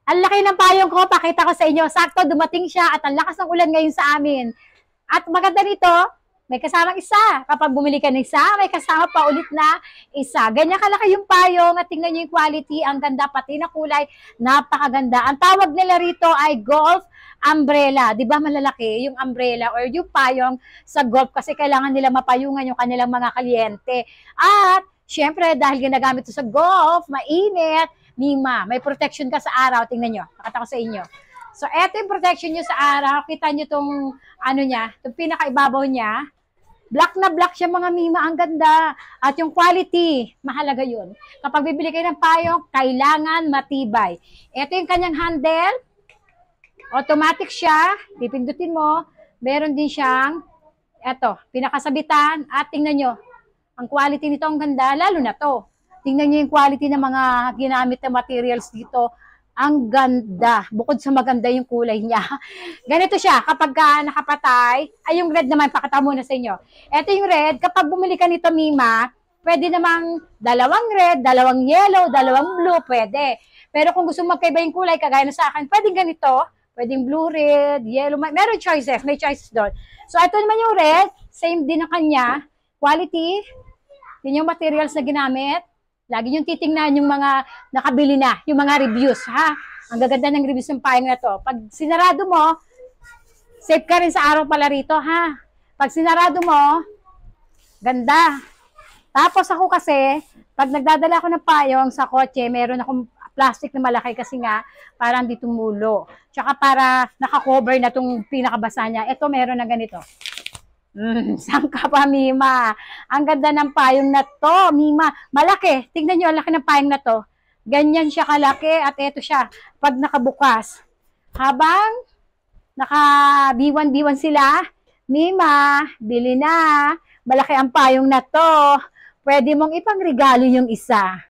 Ang laki ng payong ko, pakita ko sa inyo. Sakto, dumating siya at ang lakas ng ulan ngayon sa amin. At maganda nito, may kasamang isa. Kapag bumili ka ng isa, may kasama pa ulit na isa. Ganyan kalaki yung payong at tingnan nyo yung quality. Ang ganda, pati na kulay, napakaganda. Ang tawag nila rito ay golf umbrella. Di ba malalaki yung umbrella or yung payong sa golf kasi kailangan nila mapayungan yung kanilang mga kalyente. At syempre, dahil ginagamit ito sa golf, mainit, Mima, may protection ka sa araw. Tingnan nyo, nakita ko sa inyo. So, eto yung protection nyo sa araw. Kita nyo itong, ano niya, itong pinakaibabaw niya. Black na black siya mga Mima, ang ganda. At yung quality, mahalaga yun. Kapag bibili kayo ng payong, kailangan matibay. Ito yung kanyang handle. Automatic siya. Pipindutin mo. Meron din siyang, eto, pinakasabitan. At tingnan nyo, ang quality nito ang ganda, lalo na to. Tingnan nyo yung quality ng mga ginamit na materials dito. Ang ganda. Bukod sa maganda yung kulay niya. Ganito siya, kapag nakapatay, ay yung red naman, pakita muna sa inyo. Ito yung red, kapag bumili ka nito, Mima, pwede namang dalawang red, dalawang yellow, dalawang blue, pwede. Pero kung gusto mo magkaiba yung kulay, kagaya na sa akin, pwedeng ganito, pwedeng blue, red, yellow, meron choices, may choices doon. So, ito naman yung red, same din ang kanya, quality, yun yung materials na ginamit. Lagi yung titingnan yung mga nakabili na, yung mga reviews, ha? Ang gaganda ng reviews ng payong na to. Pag sinarado mo, safe ka rin sa araw pala rito, ha? Pag sinarado mo, ganda. Tapos ako kasi, pag nagdadala ako ng payong sa kotse, meron akong plastic na malaki kasi nga, para hindi tumulo. Tsaka para nakakover na itong pinakabasa niya. Ito meron na ganito. Saan ka pa, Mima? Ang ganda ng payong na to, Mima. Malaki. Tingnan nyo, ang laki ng payong na to. Ganyan siya kalaki at eto siya. Pag nakabukas. Habang naka-B1 sila, Mima, bili na. Malaki ang payong na to. Pwede mong ipang regalo yung isa.